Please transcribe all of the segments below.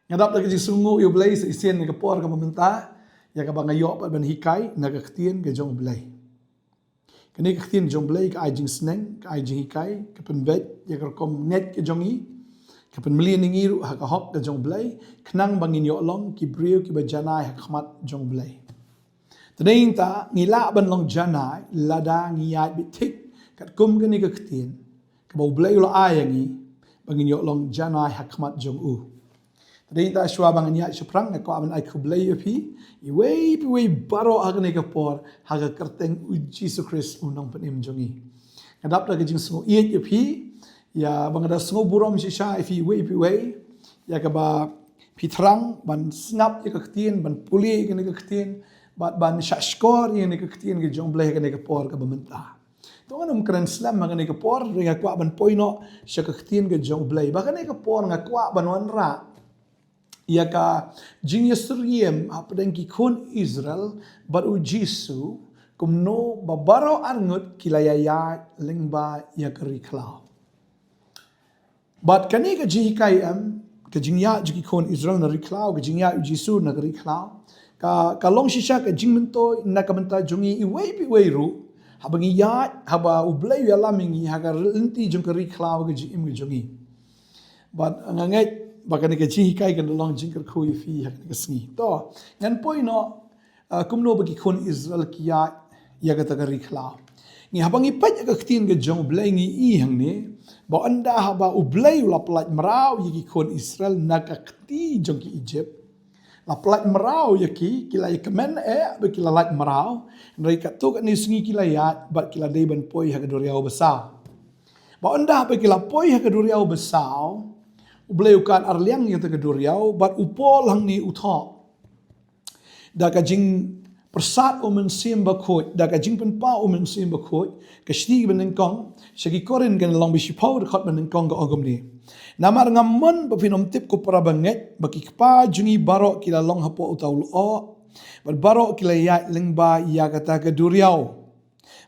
Ngadap lagi sungu yu belai seisian ni kapor ka pemerintah ya ka bangayok pa ban hikai na ka ktien ke jong belai. Kini ka ktien jong belai ka ajing seneng ka ajing hikai ka penbet ya ka kom net ke jongi ka penmelian ngiru ha ka hop ke jong belai kenang bangin yok long ki brio ki bajanai ha khmat jong belai. Tading ta ngila ban long janai lada iaid bitik kat kum kini ka ktien ka bau belai lo ayangi bangin yok long janai ha khmat jong u. Tadi ta shwa bang niat seprang ko aman ai kublai api iwei baro agne ka por haga kerteng U Jisu Christ unong penim jongi. Kadap lagi jing sungu iet api ya bang ada sungu burom shisha api wei ya ka ba pitrang ban snap ya ka ktien ban puli kene ka ktien ban shashkor ya ka ktien ke jong blai kene ka por ka bamenta. Tungan keren slam magane ka por ringa kwa ban poino sya ka ktien ke jong blai ba kene ka por nga kwa ban wanra ia ka Nongkhryiem apdeng ki kun Israel bat U Jisu Kumno babaro arngut kilaya lyngba ia keri khlaw. Bat kani ka jihikai ka jingya jiki kun Israel na riklaw ka jingya U Jisu na keri khlaw ka long shisha ka jingmento na kamenta jungi iwei ru habang iya haba ublay ya lamingi haga lenti jung keri khlaw ka jingim jungi. Bat ngangai bakane ka jihikai kan long jingker khu fi hak ka sngi to ngan poino kumno bagi kun Israel kia ya ka tagari khlaw ngi habang ipat ka ktin ka jong blai ngi I hang ne ba anda haba ublai la plat maraw yi kun Israel na ka kti jong ki Egypt la plat maraw yaki kila kemen ba kila lat maraw nrai ka tu ka ni sngi kila ya ba kila dei ban poi hak doriau besar ba anda ba kila poi hak doriau besar Ubleukan arliang yang tegeduriau bat upol hang ni utho. Da ka jing persat omen sim bakoi da ka jing penpa omen sim bakoi ka sti benen kong segi korin kan long bisi pau dekat benen kong ka ogom ni. Namar ngamon bafinom tip ko para banget baki kpa jungi barok kila long hapo utau lo bat barok kila ya lyngba ya kata keduriau.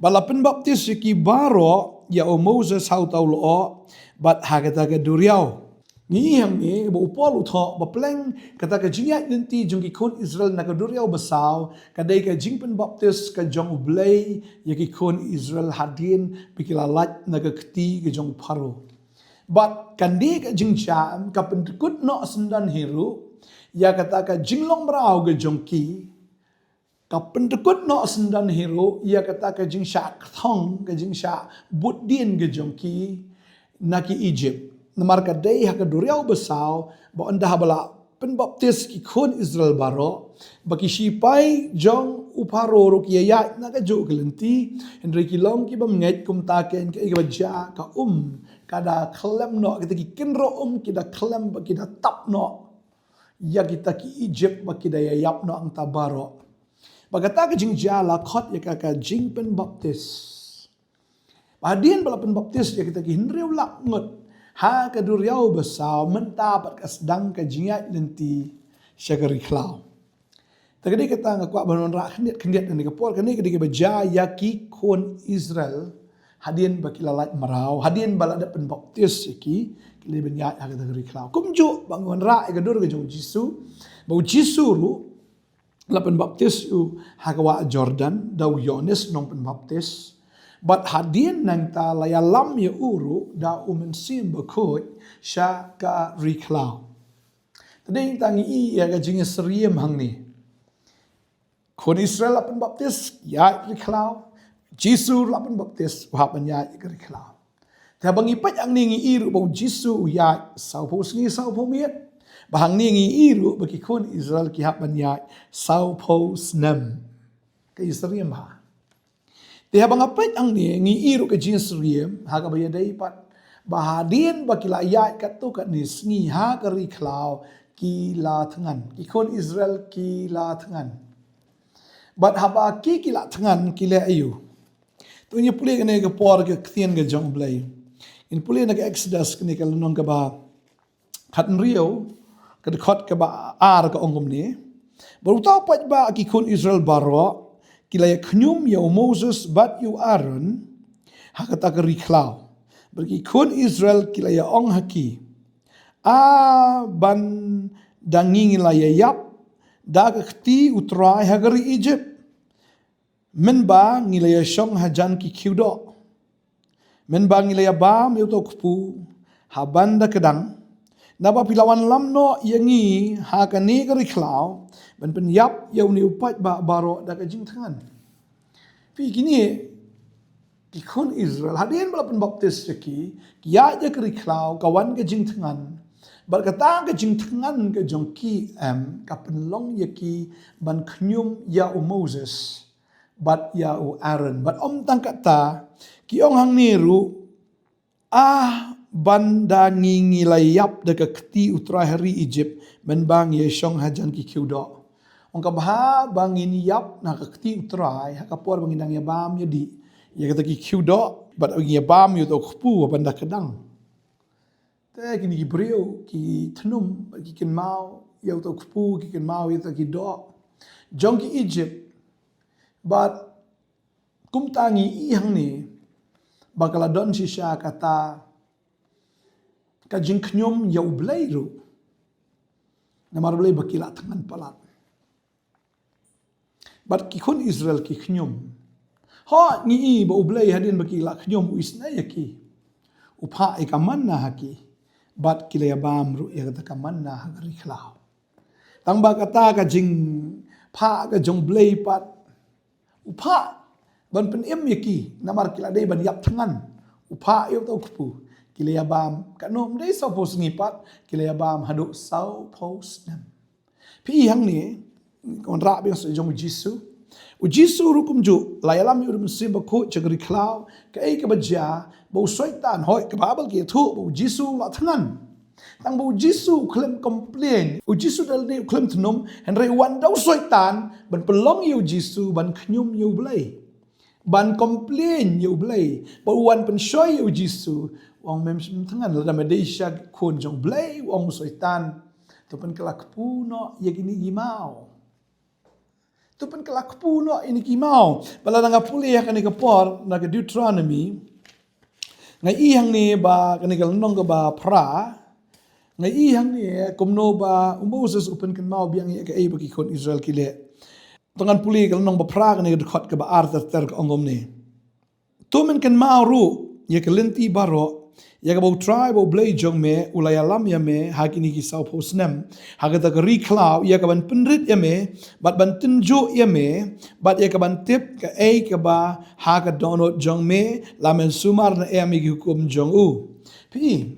Balapen baptis seki barok ya o Moses hau tau lo bat ha kata keduriau. Ni yang ni ba upol utho ba pleng kata ka jingyat nanti jong ki kun Israel na kaduriau basau kadai ka jingpen baptis ka jong ublay ya ki kun Israel hadin bikila lat na ka kti ka jong paro but kandi ka jingjam ka pentukut no sendan hiru ya kata ka jinglong brau ka jong ki ka pentukut no sendan hiru ya kata ka jingsha thong ka jingsha budin ka jong ki na ki Egypt Namar kadai hak duriau besau ba anda habala penbaptis ki kun Israel baro baki sipai jong uparo ro ki ya na ka jo kelenti Henry ki long ki bam nget kum ta ken ka baja ka kada klem no kita ki kenro kita klem ba kita tap no ya kita ki Egypt ba kita ya yap no ang tabaro bagata ka jing jala khot ya ka jing penbaptis padien bala penbaptis ya kita ki Henry ulak ngot ha kaduriau besau mentapat kasdang kajiat lenti syakari khlaw. Tagadi kata ngakwa banon ra kendiat ni kapor kani kadi baja yaki kun Israel hadien bakilalat marau hadien balada penbaptis yaki kili benya ha kaduri khlaw. Kumju bangun ra kadur ke jong Jisu bau Jisu ru la penbaptis u hakawa Jordan dau Yohanes nong penbaptis But hadin nang ta layalam ya uru da umensim bakoi sya ka riklaw. Tadi tangi I ya ka jingi seriem hang ni. Kun Israel lapan baptis ya riklaw. Jisu lapan baptis wahapan ya riklaw. Tabang ipat ang ningi iru bau Jisu ya sau po sengi sau po miet. Bahang ningi iru bagi kun Israel kihapan ya sau po snem. Kay seriem ha. Dia bangapait ang ni ngiiru ke Nongkhryiem ha ka baya dai pat bahadin bakila ayat katu kat ni sngi ha ka riklaw ki la thengan ikon Israel ki la thengan bat haba ki la thengan ki le ayu tu ni puli ne ke por ke ktien ke jong blai in puli ne ke Exodus ni ke nong ka ba khat rio ke dekat ke ba ar ke ongom ni baru tau pat ba ki kun Israel baro kilaya knyum ya Moses bat yu Aaron hakata ka riklaw berki kun Israel kilaya ong haki ban dangi ngilaya yap da kti utrai hagari Egypt men ba ngilaya shong hajan ki kiudo men ba ngilaya bam yuto kupu habanda kedang naba pilawan lamno yangi hakani gari khlaw ban pen yap yau ni upat ba baro da ka jing thangan pi kini kikun Israel hadin balapan baptis yaki ya je gari khlaw kawan ka jing thangan berkata ke jing thangan ke jongki kapenlong yaki ban knyum ya Moses bat ya Aaron bat tang kata ki ong hang niru banda ngingi layap deka keti utrai hari Egypt men bang ye shong hajan ki kiudo ong ka bah bangin yap na ka keti utrai ha kapor bangin ya bam yadi ya kata ki kiudo bat bangin ya bam yo to kpu banda kedang te kini ki brio ki tnum ki ken mau yo to kpu ki ken mau yo to ki do jong ki Egypt but kum tangi i hang ni bakala don shisha kata ka jing knyum yau blai ru namar blai bakila tangan palat but ki khun Israel ki knyum ha ni i ba blai hadin bakila knyum isna yaki upha e kamanna haki but kilaya bam ru ya kata kamanna hagari khlaw tang ba kata ka jing pha ka jong blai pat upha ban pen em yaki namar kila dei ban yap tangan upha yo to kupu kilaya bam kanom dei so pos ngipat kilaya bam hadu sau pos nam pi hang ni kon ra bi so jong U Jisu rukum ju layalam yu rum sim ko chagri khlaw ka ei ka baja bo soitan hoi ka babal ki thu U Jisu la thangan tang U Jisu klem complain U Jisu dal ni klem tnum henry wan dau soitan ban pelong U Jisu ban knyum yu blai ban complain yu blai ba wan pen shoy U Jisu wong mem thangan la Malaysia khon jong blai wong soitan to pen kelak puno yegini gimau tu pen kelak puno ini kimau bala nga puli ya kani kapor na ke Deuteronomy ngai i hang ni ba kani kal nong ba pra ngai i hang ni kumno ba Moses upen kan mau biang ya ke ai bagi kon Israel kile tangan puli kal nong ba pra kani khot ke ba arthur ter ongom ni tu men kan mau ru ya ke lenti baro ya ka bo tribe o blay jong me ulaya lam ya me hakini ki sau posnem hakata ka reclaw ya ka ban penrit ya me bat ban tinju ya me bat ya ka ban tip ka ei ka ba ha ka donot jong me lamen sumar na e mi hukum jong u pi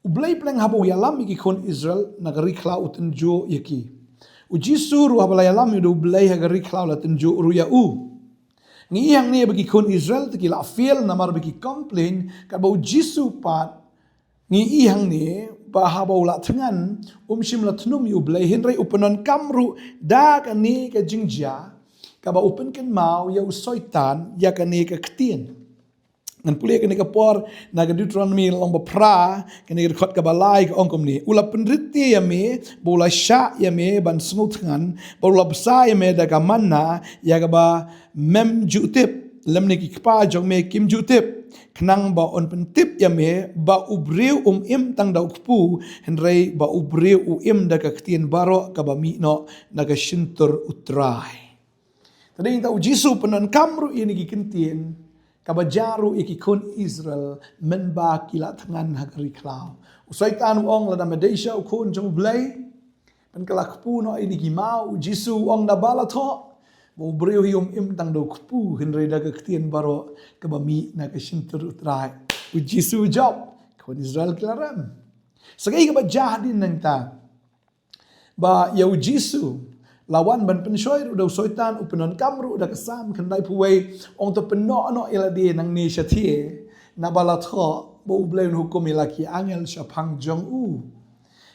u blay pleng habo ya lam ki kon Israel na ka reclaw tinju yaki U Jisu ru habala ya lam yu blay ha ka reclaw la tinju ru ya u ngi yang ni bagi kon Israel te kila feel namar bagi complain ka bau Jisu pat ngi yang ni ba ha bau la thangan shim la thnum yu blai henry upanon kamru da ka ni ka jingja ka ba upen ken mau ya soitan ya ka ni ka ktien ngan pule ka ni ka por na ka Deuteronomy long ba pra ka ni ka khot ka balai ka ongkom ni ula penriti ya me bola sha ya me ban smut ngan bola bsa ya me da ka manna ya ka ba mem jutip lemne ki kpa jong me kim jutip knang ba on pen tip ya me ba ubreu im tang dau kpu henrei ba ubreu im da ka ktien baro ka ba mi no na ka shintur utrai tadi ta U Jisu penan kamru ini ki kentien ka ba jaru iki kon Israel men ba kila tangan hagari klau usaitan ong la da Malaysia kon jong blai pen kala kpu no ini ki mau U Jisu ong da bala tho bo breu hium im tang do kpu henrei da ka ktien baro ka ba mi na ka shintur utrai U Jisu job kon Israel klaram sagai ka ba jahadin nang ta ba ya U Jisu lawan ban pensoi do soitan upenon kamru da kasam khandai puwei ong to penno no ila di nang ni shathie na bala tho bo blain hukum ila ki angel shapang jong u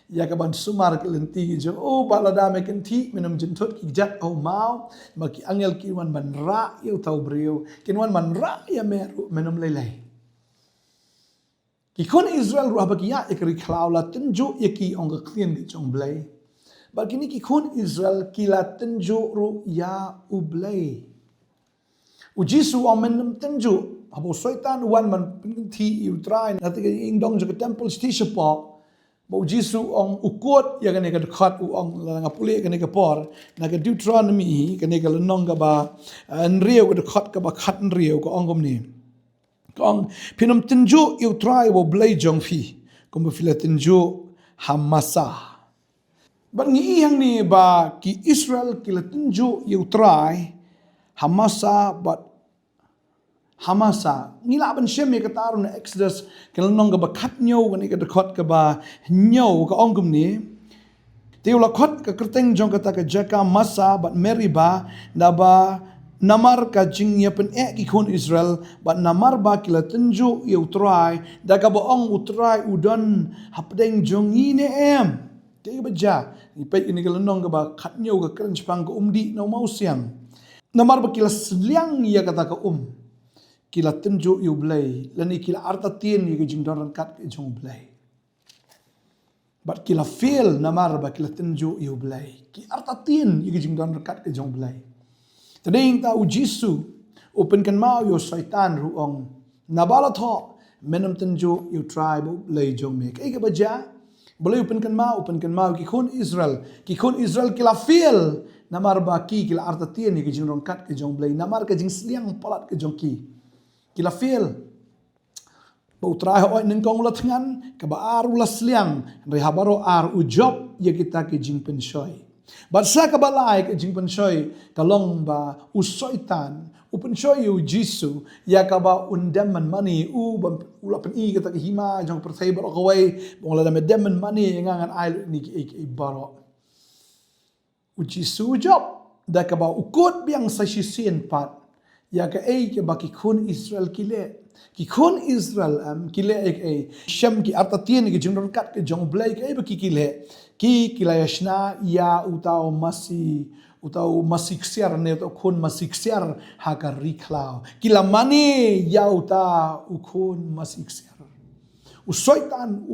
ya ka ban sumar kelenti jong u bala da me kenti minum jentut ki jat au mau ma ki angel ki wan ban ra yu tau breu kin wan man ra ya meru minum lelai ki kon Israel ru ba ki ya ikri klaula tenju yaki ong ka klien ki jong blai Bagini ki kon Israel kila tenju ru ya ublay. U Jisu amen tenju. Habo soitan wan man thi utrai na te ing dong jo temple sti shepo. U Jisu ong ukut ya kene ka dekat ong la ngapule kene ka por na ka Deuteronomy kene ka lenong ka ba nriu ka dekat ka ba khat nriu ka ong ni kong pinum tinju you try wo blay jong fi kum fila tinju hamasa but ngi yang ni ba ki Israel ki la tinju you try hamasa but Hamasa ngila ban shem ka taru na Exodus kan nong ka ba khat nyo kan ka dekat ka ba nyo ka ongum ni teu la khat ka kerteng jong ka ta ka jaka masa but meriba na ba namar ka jing ya pen ki khon Israel but namar ba kila tenju you try da ka ba ong utrai udon hapdeng jong ni em ke ba ja ni pe ni ka nong ka ba khat nyo ka kren pang ka umdi no mau siang namar ba kila sliang ya ka ta ka kila tenju you blay lani kila arta tien ni jing don kat ke jong blay but kila fail namar ba kila tenju you blay ki arta tien ni jing don kat ke jong blay tading ta U Jisu open kan mau yo syaitan ruong nabala tho menam tenju you tribe blay jong me kai ka baja boleh open kan mau ki khon Israel kila fail namar ba ki kila arta tien ni jing don kat ke jong blay namar ka jing sliang palat ke jong ki kila fail bau trai oi neng kong la tngan ka ba ar ula sliang re habaro ar u job ye kita ke jing pensoi but sa ka balai ke jing pensoi kalong ba u soitan u pensoi U Jisu ya ka ba undam man mani u ban ula pen I kita ke hima jong perthai baro kawai bong la dam dem man mani ngangan ai ni ke baro U Jisu job da ka ba ukut biang sa sisien pat ya ka ke baki khun Israel ki khun Israel kile sham ki arta tien ki jingron kat ke jong blai ke baki ki yashna ya utau masiksiar ne to khun masiksiar ha ka rikhlaw kila mani ya uta ukhun masiksiar usoitan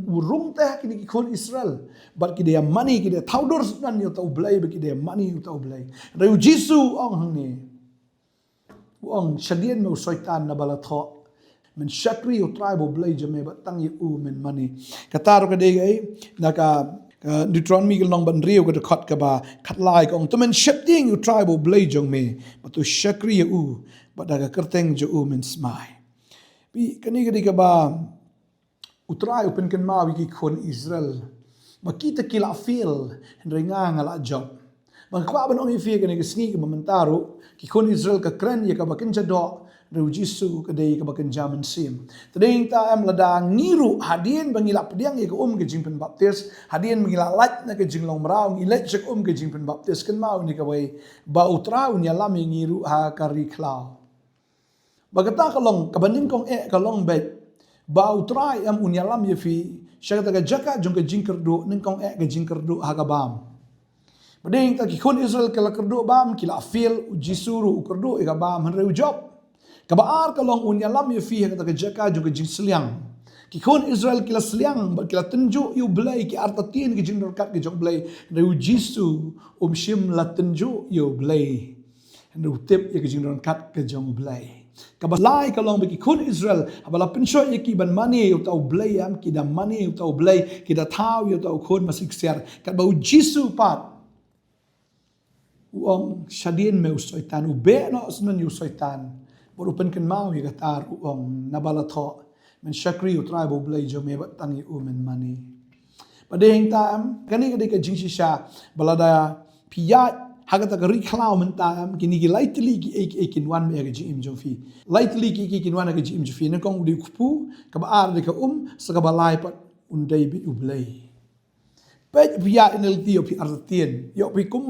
urung teh ki khun Israel but ki dia mani ki dia thaudor nan yo tau blai baki dia mani utau blai U Jisu ong hang ni Uang shadian me syaitan na balatho men shakri o tribe blay jame ba tang yu men mani katar ka de gai na ka Deuteronomy ka long ban rio ka khat ka ba khat lai ka ong to men shapting yu tribe blay jong me ba to shakri yu ba da ka kerteng jo men smai bi kani ka ba utrai open kan ma wi ki khon Israel ba kita kila feel renga ngala job bang kwa ban ong ifi kani ka sngi ka mamantaro ki khon Israel ka kren ya ka bakin jado U Jisu ka dei ka bakin jaman sim tading ta am lada ngiru hadien bangila pediang ya ka ke jingpen baptis hadien bangila lat na ka jinglong mrao ngilet jek ke jingpen baptis kan mau ni ka wai ba utrau nya lam ngiru ha ka rikhlaw bagata kalong kabanin kong kalong bet ba utrai am unyalam ya fi syaka ka jaka jong ka jingkerdu ning kong ka jingkerdu ha ka bam bading ta ki khon Israel kala kerdu bam kila fil U Jisu ru kerdu ka bam han reu job kabaar kalong unyalam ya fi ka jaka jong ka jing sliang ki khon Israel kila sliang ba kila tenju yu blai ki arta tien ki jing kat ki jong blai reu Jisu shim la tenju yu blai reu tip ya ki jing kat ki jong blai kabalai kalong bagi khun Israel abala pensho yaki ban mani utau blai am ki da mani utau blai ki da thau yu tau khun masik ser kat ba U Jisu pat uang shadien me usaitan ube no asnan usaitan borupen kan mau ya katar uang nabala tho men shakri utrai bo blai jo me batangi men mani padeng ta am kani ka jingsi sha balada piyat hagata ka rikhlaw men ta am kini ki lightly ki ekin wan me ga jim jo fi lightly ki kin wan ga jim jo fi ne kong di kupu ka ba ar de ka sa ka balai pat undai bi ublai pej pia inel tio pi artien yo pi kum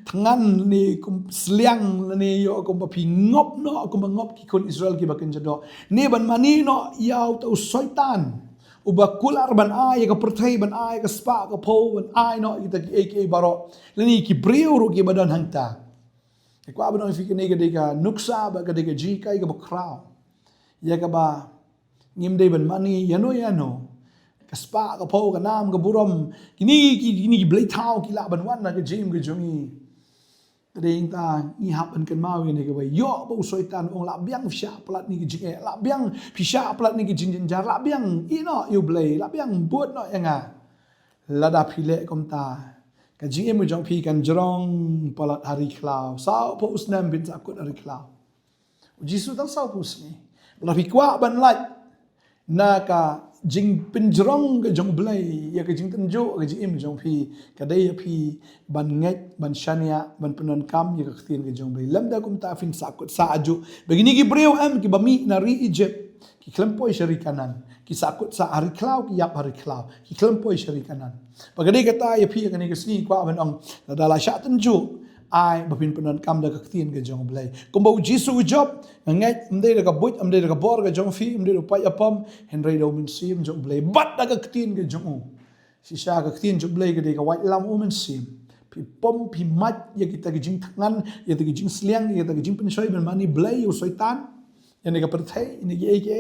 tangan ni kum sliang ni yo kum pi ngop no kum ngop ki kon Israel ki bakin jado ni ban mani no yau tau syaitan uba kular ban ai ka perthai ban ai ka spa ka po ban ai no kita ki baro leni ki breu ru ki badan hangta ko abon fi ki ka nuksa ba ka de ji kai ka bakraw ya ka ba ngim de ban mani yano kaspa ka po ka nam ka burom kini blai thau ki la ban wan na ka jim ka jungi Tading ta ihap an kan mau ni ke wei yo bo soitan ong la biang fisha plat ni ke jing la biang fisha plat ni ke jing jar la biang ino you blay la biang buat no yanga la da phile kom ta ka jing em jong phi kan jrong palat hari khlaw sao po usnam bin sakut hari khlaw U Jisu tang sao pus ni la phi kwa ban lai na ka jing pinjrong ke jong blay ya ke jing tenjo ke jing em jong phi ka dai phi ban ngai ban shania ban penon kam ya ke tien ke jong blay lamda kum ta fin sakut sa aju begini ki breu am ki bami nari Egypt ki klempoi syari kanan ki sakut sa hari klau ki yap hari klau ki klempoi syari kanan pagade kata ya phi ke ni ke sni kwa ban ong dala sya tenjo ai bapin penon kam da ka tien ke jong blay kumba U Jisu job ngai mde da ka buit mde da ka bor ke jong phi mde da pai apam henry do min sim jong blay bat da ka tien ke jong si sha ka tien jong blay ke de ka wai lam min sim pi pom pi mat ya kita ke jing tangan ya te ke jing sliang ya te ke jing pen soi ben mani blay u soitan ya ne ka perthai ni ge ge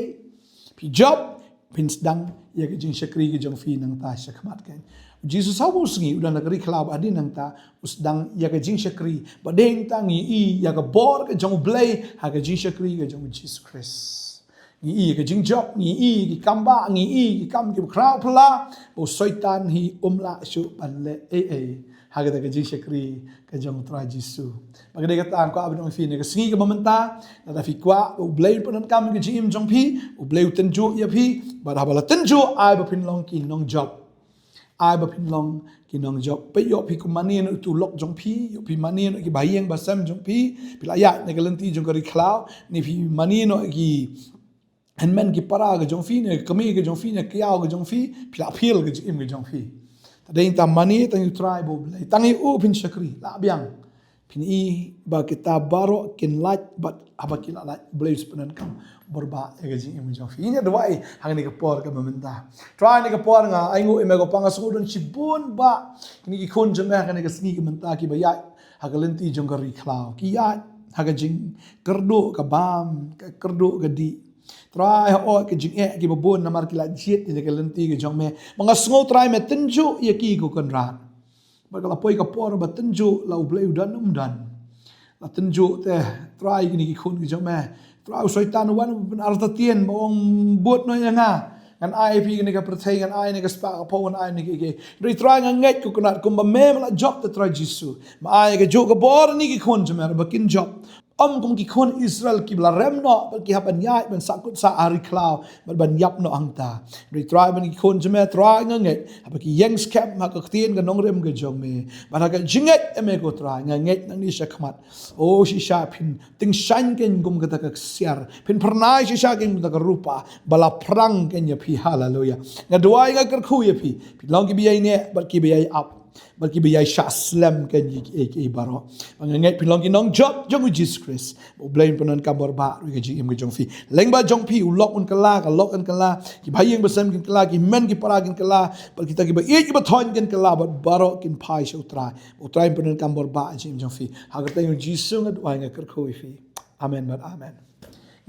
pi job pin sedang ya ke jing syakri ke jong phi nang ta syakmat kan Jesus sabu sengi udah negeri kelab adin nang ta usdang ya ke jing syakri badeng ta ngi I ya ke bor ke jong blay ha ke jing syakri ke jong Jesus Christ ngi I ke jing job ngi I ki kamba ngi I ki kam ki kraw pla bo soitan hi umla syu panle ha ke jing syakri ke jong tra Jisu bagade kata angko abdong fi ne ke sengi ke mamenta da fi kwa u blay panan kam ke jing jong phi u blay tenju ya phi badhabala tenju ai ba pin long ki nong job ai ba pin long ki nong job pe yo pi ku mani no tu lok jong pi yo pi mani no ki bayeng basam jong pi pila ya ne galenti jong kari khlaw ni pi mani no ki henmen ki para ga jong fi ne kami ga jong fi ne kiao ga jong fi pila phil ga im ga jong fi tadeng ta mani tang tribe blai tang u pin shakri la biang pin I ba kita baro kin light but aba kila light blai sepenan kam borba ga jing im jong fi nya dwai hang ni ka por ka mamenta try ni ka por nga ai ngu me go panga sudon chibun ba ni ki khun jame ka ni ka sni ka menta ki ba ya ha ka lenti jong ka ri khlaw ki ya ha ka jing kerdo ka bam ka kerdo ka di try o ka jing e ki babon na mar ki la jit ni ka lenti ka jong me mga sngo try me tenju ya ki ko kan ran ba ka poi ka por ba tenju la u blai udan la tenju te try ni ki khun ki jong me try soitan wan ben arta tien bong bot no yanga kan ai pi ni ka perthai kan ai ni ka spa ka pon ai ni ki ri try nga nget ku kunat kum ba me la job te try Jisu ma ai ka jo ka bor ni ki khon jmer ba kin job kum ki khon Israel ki bla rem no ba ki hapan yai ben sakut sa ari klau ban yap no angta ri try ban ki khon jmer try nga nget ba ki yang scap ma ka tien ka Nongkhryiem ka jong me ba ka jinget eme ko try nga nget nang ni shakmat o si sha pin ting shan ken gum ka ka siar pin pernai si sha ken ka rupa bala prang ken ya pi hallelujah nga duai nga kar khu ya pi long ki bi ai ne ba ki bi ai up bagi biaya syaslam kan ye baro ngai pilong ki nong job jong Jesus Christ bo blain panan kabor ba ri ji im jong fi lengba jong pi ulok un kala ka lok un kala ki bhayeng besam kin kala ki men ki para kin kala par kita ki ba ye ki ba thon kin kala ba baro kin phai shu utrai panan kabor ba ji im jong fi hagar ta Jesus ngat wa ngai kar khoi fi amen but amen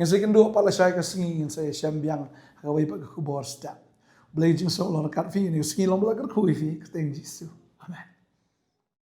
yang second do pala saya ka singi yang saya syambiang hagawai pa khubor sta blazing so lor kat fi ni singi lom la kar khoi fi teng Jesus amen.